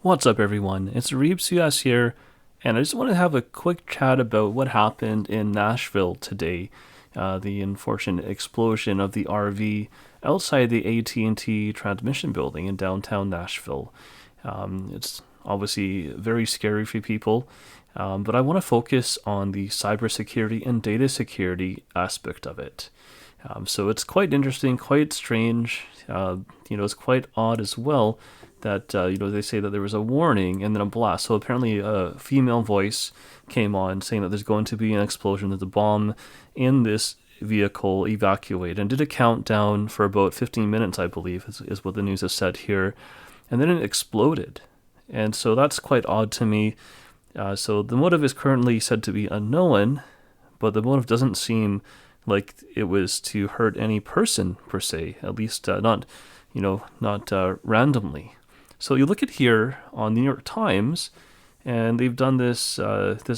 What's up, everyone? It's Reebs here, and I just want to have a quick chat about what happened in Nashville today. The unfortunate explosion of the RV outside the AT&T transmission building in downtown Nashville. It's obviously very scary for people, but I want to focus on the cybersecurity and data security aspect of it. So it's quite interesting, quite strange. It's quite odd as well that they say that there was a warning and then a blast. So apparently a female voice came on saying that there's going to be an explosion, that the bomb in this vehicle evacuated, and did a countdown for about 15 minutes, I believe, is what the news has said here. And then it exploded. And so that's quite odd to me. So the motive is currently said to be unknown, but the motive doesn't seem like it was to hurt any person per se, at least not randomly. So you look at here on the New York Times, and they've done this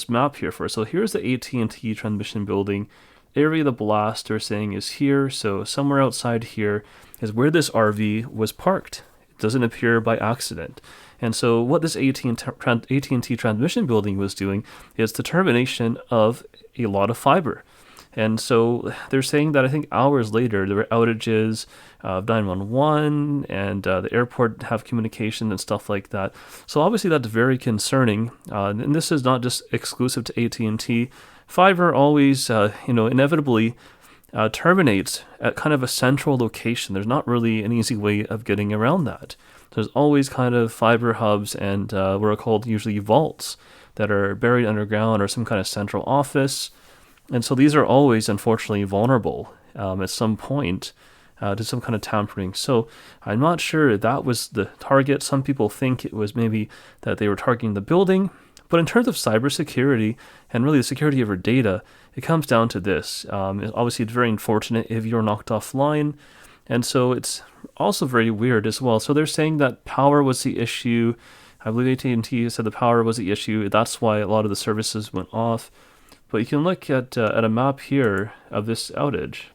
map here for us. So here's the AT&T transmission building. Area of the blast, they're saying, is here. So somewhere outside here is where this RV was parked. It doesn't appear by accident. And so what this AT&T transmission building was doing is the termination of a lot of fiber. And so they're saying that I think hours later there were outages of 911 and the airport have communication and stuff like that. So obviously that's very concerning. And this is not just exclusive to AT&T. Fiber always, inevitably terminates at kind of a central location. There's not really an easy way of getting around that. There's always kind of fiber hubs and what are called usually vaults that are buried underground or some kind of central office. And so these are always, unfortunately, vulnerable at some point to some kind of tampering. So I'm not sure that was the target. Some people think it was maybe that they were targeting the building. But in terms of cybersecurity and really the security of our data, it comes down to this. Obviously, it's very unfortunate if you're knocked offline. And so it's also very weird as well. So they're saying that power was the issue. I believe AT&T said the power was the issue. That's why a lot of the services went off. But you can look at a map here of this outage.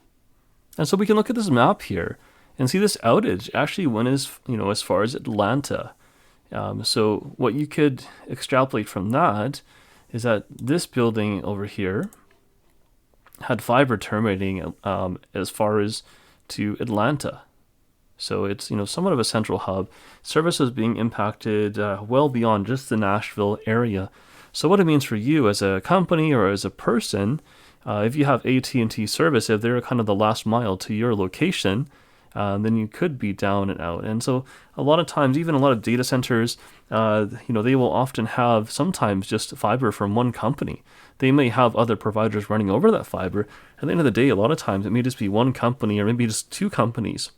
And so we can look at this map here and see this outage actually went as far as Atlanta. So what you could extrapolate from that is that this building over here had fiber terminating as far as to Atlanta. So it's somewhat of a central hub. Services being impacted well beyond just the Nashville area. So what it means for you as a company or as a person, if you have AT&T service, if they're kind of the last mile to your location, then you could be down and out. And so a lot of times, even a lot of data centers, they will often have sometimes just fiber from one company. They may have other providers running over that fiber. At the end of the day, a lot of times it may just be one company or maybe just two companies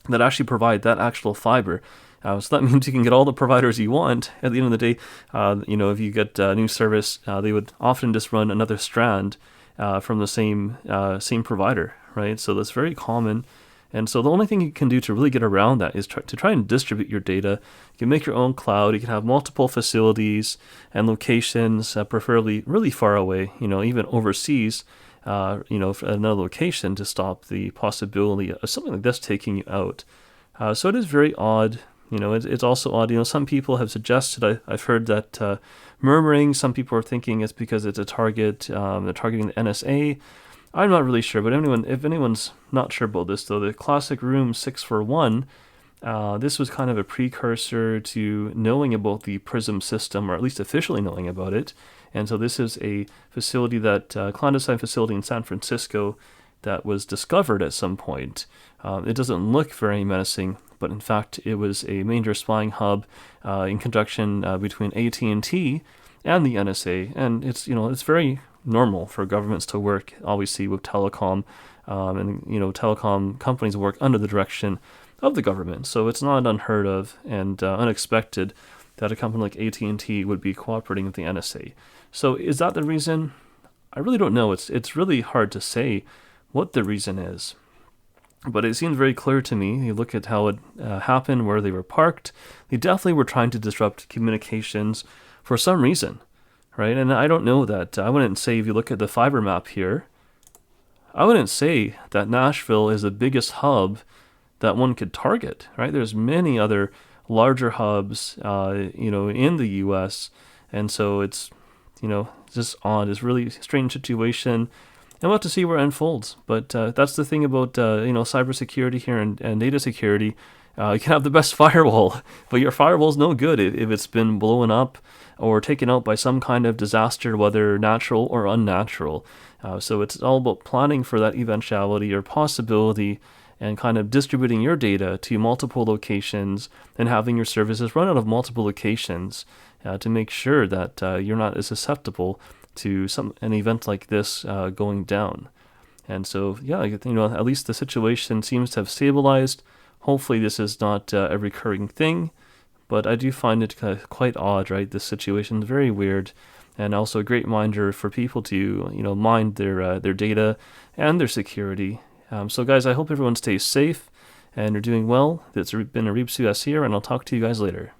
that actually provide that actual fiber. So that means you can get all the providers you want. At the end of the day, if you get a new service, they would often just run another strand from the same provider, right? So that's very common. And so the only thing you can do to really get around that is to try and distribute your data. You can make your own cloud. You can have multiple facilities and locations, preferably really far away, even overseas, for another location to stop the possibility of something like this taking you out. So it is very odd. It's also odd. Some people have suggested, I've heard that murmuring, some people are thinking it's because it's a target, they're targeting the NSA. I'm not really sure, but if anyone's not sure about this, though, the classic Room 641, this was kind of a precursor to knowing about the PRISM system, or at least officially knowing about it. And so this is a facility clandestine facility in San Francisco that was discovered at some point. It doesn't look very menacing, but in fact, it was a major spying hub in conjunction between AT&T and the NSA. And it's very normal for governments to work, obviously, with telecom, and telecom companies work under the direction of the government. So it's not unheard of and unexpected that a company like AT&T would be cooperating with the NSA. So is that the reason? I really don't know. It's really hard to say what the reason is. But it seems very clear to me. You look at how it happened, where they were parked. They definitely were trying to disrupt communications for some reason, right? And I don't know that. I wouldn't say, if you look at the fiber map here, I wouldn't say that Nashville is the biggest hub that one could target, right? There's many other larger hubs, in the U.S. And so it's, just odd. It's really strange situation. And we'll have to see where it unfolds. But that's the thing about, cybersecurity here and data security. You can have the best firewall, but your firewall's no good if it's been blown up or taken out by some kind of disaster, whether natural or unnatural. So it's all about planning for that eventuality or possibility and kind of distributing your data to multiple locations and having your services run out of multiple locations to make sure that you're not as susceptible to an event like this going down. And so, yeah, at least the situation seems to have stabilized. Hopefully this is not a recurring thing, but I do find it quite odd, right? This situation is very weird, and also a great reminder for people to, mind their data and their security. So guys, I hope everyone stays safe and you're doing well. It's been a Reeps US here, and I'll talk to you guys later.